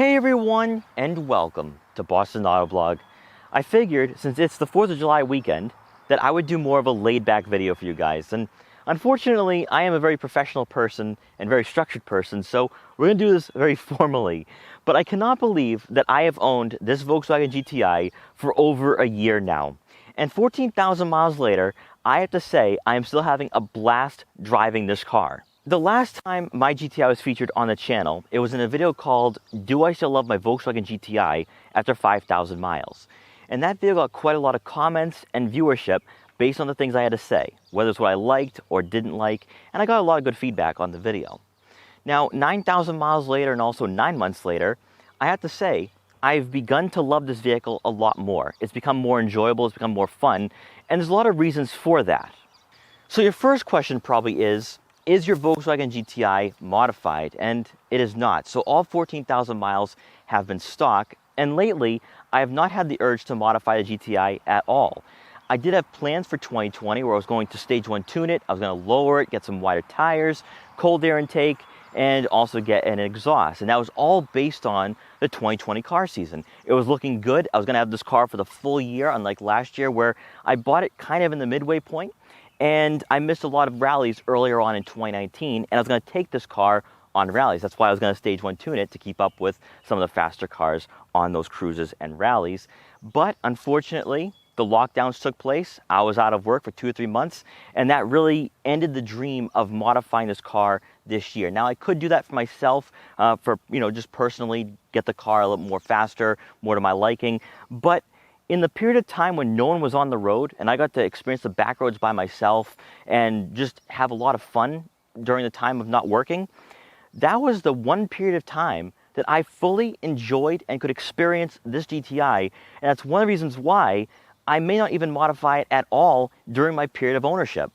Hey everyone, and welcome to Boston Autoblog. I figured since it's the 4th of July weekend that I would do more of a laid-back video for you guys. And unfortunately, I am a very professional person and very structured person, so we're going to do this very formally. But I cannot believe that I have owned this Volkswagen GTI for over a year now. And 14,000 miles later, I have to say I am still having a blast driving this car. The last time my GTI was featured on the channel, it was in a video called Do I Still Love My Volkswagen GTI After 5,000 Miles? And that video got quite a lot of comments and viewership based on the things I had to say, whether it's what I liked or didn't like, and I got a lot of good feedback on the video. Now, 9,000 miles later and also 9 months later, I have to say, I've begun to love this vehicle a lot more. It's become more enjoyable, it's become more fun, and there's a lot of reasons for that. So your first question probably is your Volkswagen GTI modified? And it is not. So all 14,000 miles have been stock, and lately I have not had the urge to modify the GTI at all. I did have plans for 2020 where I was going to stage 1 tune it, I was going to lower it, get some wider tires, cold air intake, and also get an exhaust. And that was all based on the 2020 car season. It was looking good. I was going to have this car for the full year, unlike last year where I bought it kind of in the midway point. And I missed a lot of rallies earlier on in 2019, and I was going to take this car on rallies. That's why I was going to stage 1 tune it to keep up with some of the faster cars on those cruises and rallies. But unfortunately, the lockdowns took place. I was out of work for 2 or 3 months, and that really ended the dream of modifying this car this year. Now, I could do that for myself, just personally get the car a little more faster, more to my liking, but in the period of time when no one was on the road and I got to experience the back roads by myself and just have a lot of fun during the time of not working, that was the one period of time that I fully enjoyed and could experience this GTI. And that's one of the reasons why I may not even modify it at all during my period of ownership.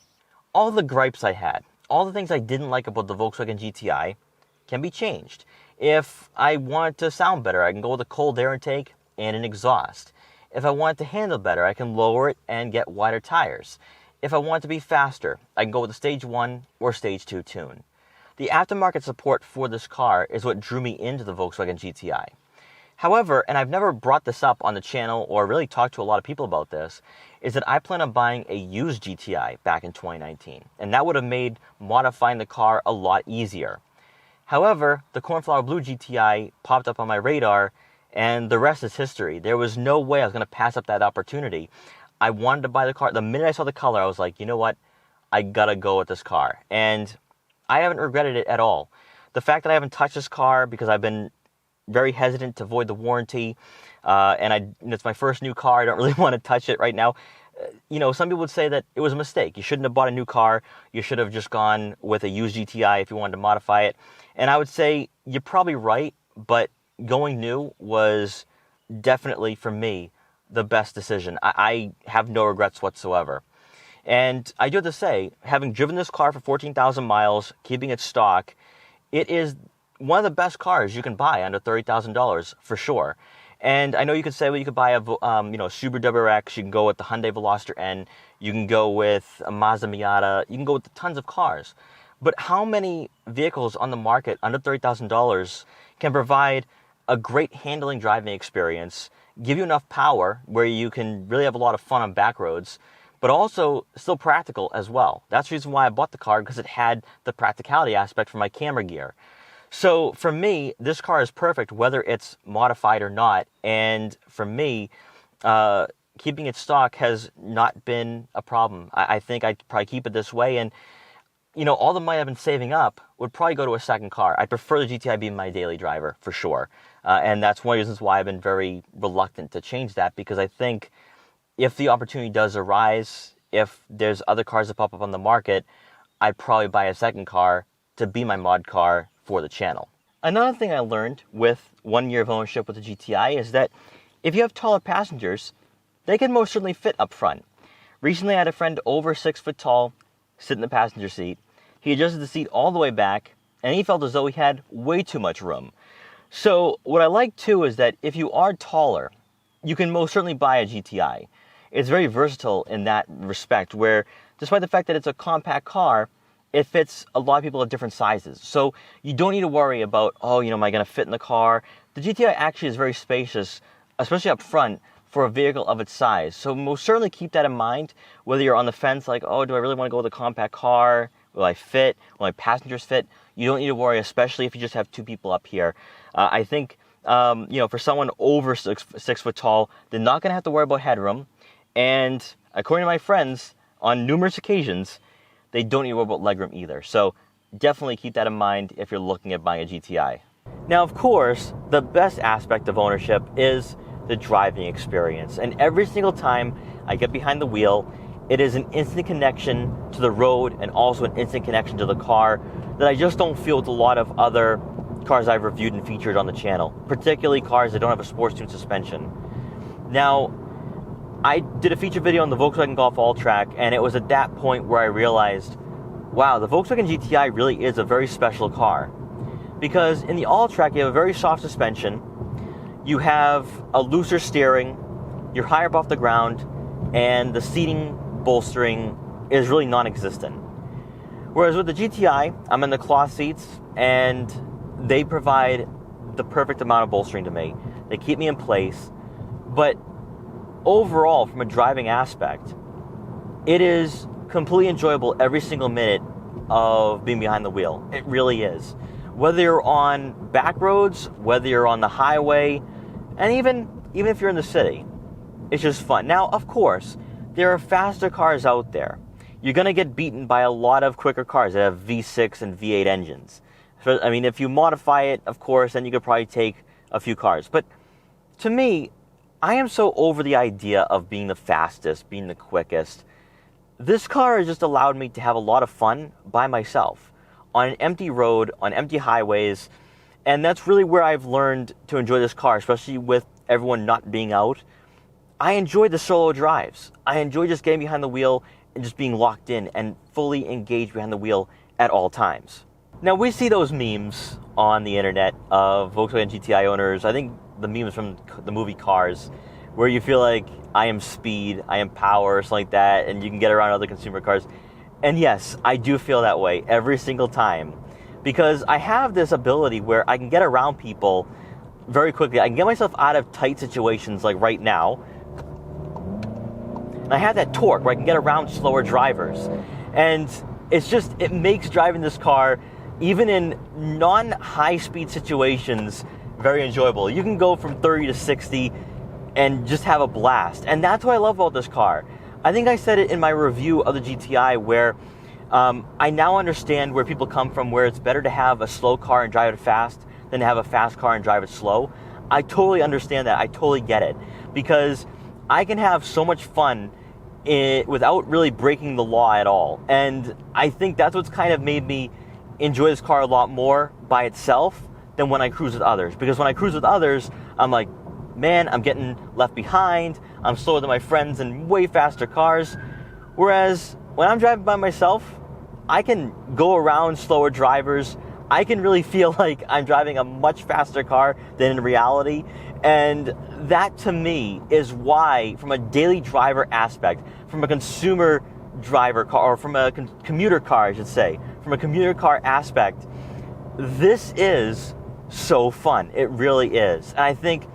All the gripes I had, all the things I didn't like about the Volkswagen GTI can be changed. If I want it to sound better, I can go with a cold air intake and an exhaust. If I want it to handle better, I can lower it and get wider tires. If I want it to be faster, I can go with a stage 1 or stage 2 tune. The aftermarket support for this car is what drew me into the Volkswagen GTI. However, and I've never brought this up on the channel or really talked to a lot of people about this, is that I plan on buying a used GTI back in 2019. And that would have made modifying the car a lot easier. However, the Cornflower Blue GTI popped up on my radar, and the rest is history. There was no way I was going to pass up that opportunity. I wanted to buy the car. The minute I saw the color, I was like, you know what? I got to go with this car. And I haven't regretted it at all. The fact that I haven't touched this car because I've been very hesitant to void the warranty, it's my first new car. I don't really want to touch it right now. Some people would say that it was a mistake. You shouldn't have bought a new car. You should have just gone with a used GTI if you wanted to modify it. And I would say you're probably right, but going new was definitely, for me, the best decision. I have no regrets whatsoever. And I do have to say, having driven this car for 14,000 miles, keeping it stock, it is one of the best cars you can buy under $30,000 for sure. And I know you could say, well, you could buy a Subaru WRX, you can go with the Hyundai Veloster N, you can go with a Mazda Miata, you can go with tons of cars. But how many vehicles on the market under $30,000 can provide a great handling driving experience, give you enough power where you can really have a lot of fun on back roads, but also still practical as well? That's the reason why I bought the car, because it had the practicality aspect for my camera gear. So for me, this car is perfect whether it's modified or not. And for me, keeping it stock has not been a problem. I think I'd probably keep it this way. And all the money I've been saving up would probably go to a second car. I prefer the GTI being my daily driver, for sure. And that's one of the reasons why I've been very reluctant to change that, because I think if the opportunity does arise, if there's other cars that pop up on the market, I'd probably buy a second car to be my mod car for the channel. Another thing I learned with 1 year of ownership with the GTI is that if you have taller passengers, they can most certainly fit up front. Recently, I had a friend over 6 foot tall sit in the passenger seat. He adjusted the seat all the way back, and he felt as though he had way too much room. So what I like too is that if you are taller, you can most certainly buy a GTI. It's very versatile in that respect, where despite the fact that it's a compact car, it fits a lot of people of different sizes. So you don't need to worry about, oh, am I going to fit in the car? The GTI actually is very spacious, especially up front, for a vehicle of its size. So most certainly keep that in mind, whether you're on the fence like, oh, do I really want to go with a compact car? Will I fit? Will my passengers fit? You don't need to worry, especially if you just have 2 people up here. I think, for someone over 6 foot tall, they're not going to have to worry about headroom. And according to my friends, on numerous occasions, they don't need to worry about legroom either. So definitely keep that in mind if you're looking at buying a GTI. Now, of course, the best aspect of ownership is the driving experience. And every single time I get behind the wheel, it is an instant connection to the road and also an instant connection to the car that I just don't feel with a lot of other cars I've reviewed and featured on the channel, particularly cars that don't have a sports tuned suspension. Now, I did a feature video on the Volkswagen Golf All-Track, and it was at that point where I realized, wow, the Volkswagen GTI really is a very special car. Because in the All-Track, you have a very soft suspension, you have a looser steering, you're higher up off the ground, and the seating bolstering is really non-existent. Whereas with the GTI, I'm in the cloth seats, and they provide the perfect amount of bolstering to me. They keep me in place, but overall, from a driving aspect, it is completely enjoyable every single minute of being behind the wheel. It really is. Whether you're on back roads, whether you're on the highway, and even if you're in the city, it's just fun. Now, of course, there are faster cars out there. You're going to get beaten by a lot of quicker cars that have V6 and V8 engines. So, I mean, if you modify it, of course, then you could probably take a few cars. But to me, I am so over the idea of being the fastest, being the quickest. This car has just allowed me to have a lot of fun by myself on an empty road, on empty highways, and that's really where I've learned to enjoy this car, especially with everyone not being out. I enjoy the solo drives. I enjoy just getting behind the wheel and just being locked in and fully engaged behind the wheel at all times. Now, we see those memes on the internet of Volkswagen GTI owners. I think the memes from the movie Cars, where you feel like I am speed, I am power, something like that, and you can get around other consumer cars. And yes, I do feel that way every single time, because I have this ability where I can get around people very quickly. I can get myself out of tight situations like right now. And I have that torque where I can get around slower drivers. And it makes driving this car, even in non-high speed situations, very enjoyable. You can go from 30 to 60 and just have a blast. And that's what I love about this car. I think I said it in my review of the GTI, where I now understand where people come from, where it's better to have a slow car and drive it fast than to have a fast car and drive it slow. I totally understand that. I totally get it. Because I can have so much fun without really breaking the law at all. And I think that's what's kind of made me enjoy this car a lot more by itself than when I cruise with others. Because when I cruise with others, I'm like, man, I'm getting left behind. I'm slower than my friends in way faster cars. Whereas when I'm driving by myself, I can go around slower drivers. I can really feel like I'm driving a much faster car than in reality. And that to me is why, from a daily driver aspect, from a consumer driver car, or from a commuter car, I should say, from a commuter car aspect, this is so fun. It really is. And I think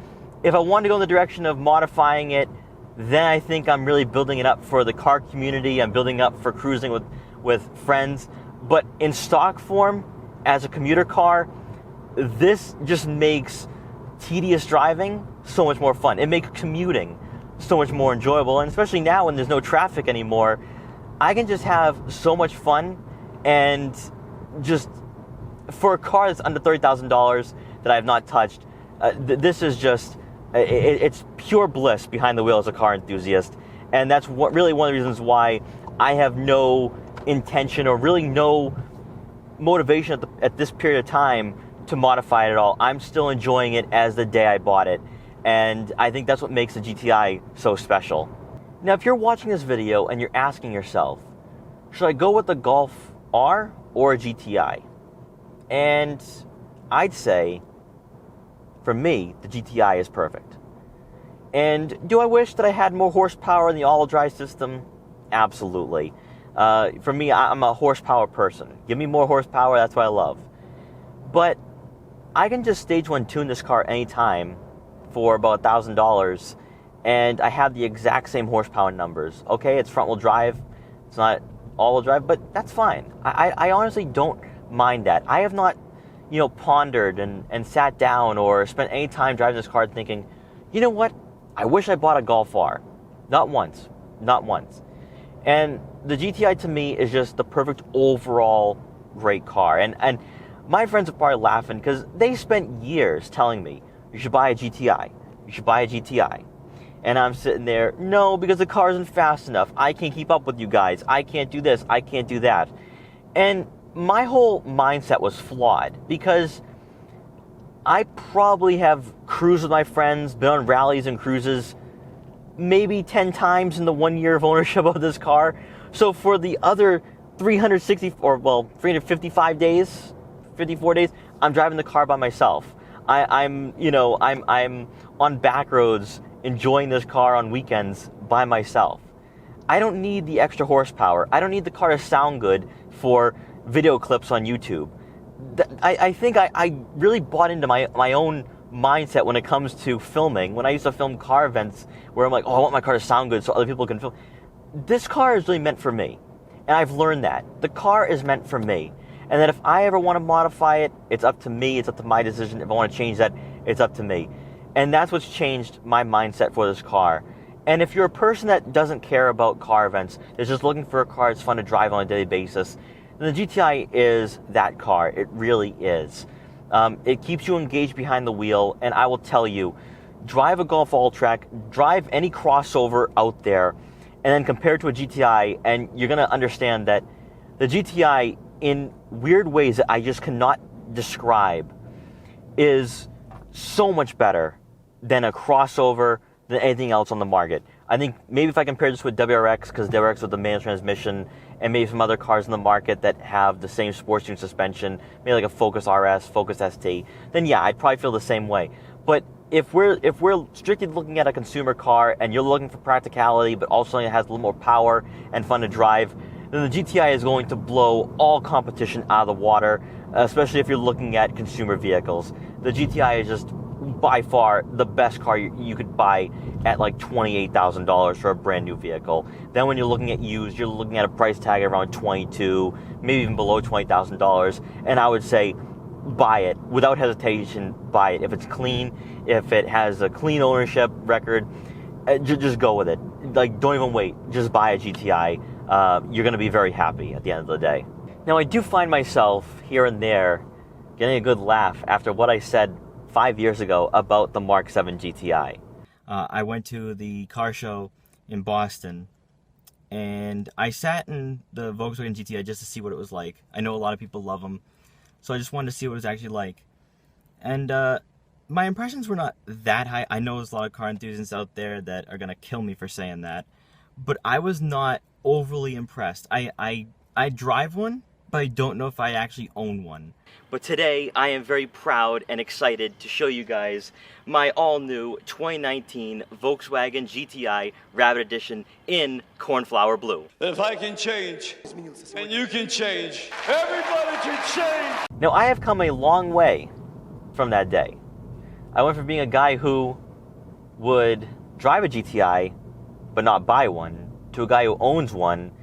if I want to go in the direction of modifying it, then I think I'm really building it up for the car community. I'm building up for cruising with friends. But in stock form, as a commuter car, this just makes tedious driving so much more fun. It makes commuting so much more enjoyable. And especially now when there's no traffic anymore, I can just have so much fun. And just for a car that's under $30,000 that I have not touched, this is just, it's pure bliss behind the wheel as a car enthusiast. And that's really one of the reasons why I have no intention or really no motivation at this period of time to modify it at all. I'm still enjoying it as the day I bought it. And I think that's what makes the GTI so special. Now, if you're watching this video and you're asking yourself, should I go with the Golf R or a GTI? And I'd say, for me, the GTI is perfect. And do I wish that I had more horsepower in the all-wheel drive system? Absolutely. For me, I'm a horsepower person. Give me more horsepower, that's what I love. But I can just stage one tune this car anytime for about $1,000, and I have the exact same horsepower numbers. Okay, it's front wheel drive, it's not all wheel drive, but that's fine. I honestly don't mind that. I have not, pondered and sat down or spent any time driving this car thinking, you know what, I wish I bought a Golf R. Not once. And the GTI to me is just the perfect overall great car. And my friends are probably laughing because they spent years telling me, you should buy a GTI. You should buy a GTI. And I'm sitting there, no, because the car isn't fast enough. I can't keep up with you guys. I can't do this. I can't do that. And my whole mindset was flawed because I probably have cruised with my friends, been on rallies and cruises maybe 10 times in the 1 year of ownership of this car. So for the other 355 days, 54 days, I'm driving the car by myself. I'm on back roads enjoying this car on weekends by myself. I don't need the extra horsepower. I don't need the car to sound good for video clips on YouTube. I think I really bought into my own mindset when it comes to filming. When I used to film car events where I'm like, oh, I want my car to sound good so other people can film. This car is really meant for me. And I've learned that. The car is meant for me. And that if I ever want to modify it, it's up to me. It's up to my decision. If I want to change that, it's up to me. And that's what's changed my mindset for this car. And if you're a person that doesn't care about car events, that's just looking for a car that's fun to drive on a daily basis, then the GTI is that car. It really is. It keeps you engaged behind the wheel, and I will tell you, drive a Golf All-Track, drive any crossover out there, and then compare it to a GTI, and you're going to understand that the GTI, in weird ways that I just cannot describe, is so much better than a crossover, than anything else on the market. I think maybe if I compare this with WRX, because WRX with the manual transmission, and maybe some other cars in the market that have the same sports tune suspension, maybe like a Focus RS, Focus ST, then yeah, I'd probably feel the same way. But if we're strictly looking at a consumer car and you're looking for practicality, but also something that has a little more power and fun to drive, then the GTI is going to blow all competition out of the water, especially if you're looking at consumer vehicles. The GTI is just by far the best car you could buy at like $28,000 for a brand new vehicle. Then when you're looking at used, you're looking at a price tag around $22,000, maybe even below $20,000. And I would say buy it without hesitation. Buy it if it's clean, if it has a clean ownership record. Just go with it. Like, don't even wait. Just buy a GTI. You're going to be very happy at the end of the day. Now, I do find myself here and there getting a good laugh after what I said 5 years ago about the Mark 7 GTI. I went to the car show in Boston, and I sat in the Volkswagen GTI just to see what it was like. I know a lot of people love them, so I just wanted to see what it was actually like. And my impressions were not that high. I know there's a lot of car enthusiasts out there that are going to kill me for saying that, but I was not overly impressed. I drive one, but I don't know if I actually own one. But today, I am very proud and excited to show you guys my all-new 2019 Volkswagen GTI Rabbit Edition in cornflower blue. If I can change, and you can change, everybody can change! Now, I have come a long way from that day. I went from being a guy who would drive a GTI, but not buy one, to a guy who owns one,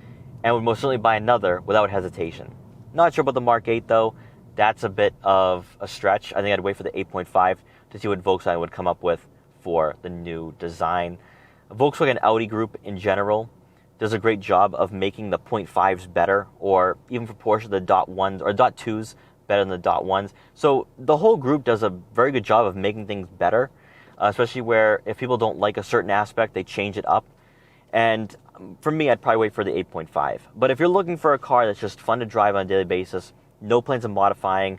and would most certainly buy another without hesitation. Not sure about the Mark 8 though. That's a bit of a stretch. I think I'd wait for the 8.5 to see what Volkswagen would come up with for the new design. Volkswagen Audi Group in general does a great job of making the 0.5s better, or even for Porsche, the .1s or .2s better than the .1s. So the whole group does a very good job of making things better, especially where if people don't like a certain aspect, they change it up. And for me, I'd probably wait for the 8.5. But if you're looking for a car that's just fun to drive on a daily basis, no plans of modifying,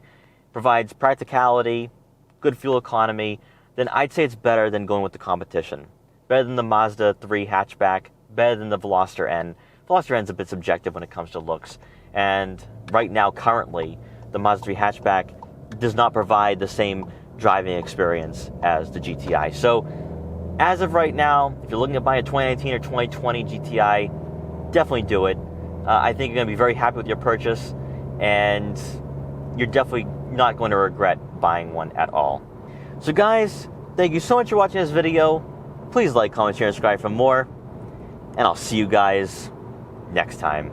provides practicality, good fuel economy, then I'd say it's better than going with the competition. Better than the Mazda 3 hatchback, better than the Veloster N. Veloster N's a bit subjective when it comes to looks. And right now, currently, the Mazda 3 hatchback does not provide the same driving experience as the GTI. So, as of right now, if you're looking to buy a 2019 or 2020 GTI, definitely do it. I think you're going to be very happy with your purchase, and you're definitely not going to regret buying one at all. So guys, thank you so much for watching this video. Please like, comment, share, and subscribe for more, and I'll see you guys next time.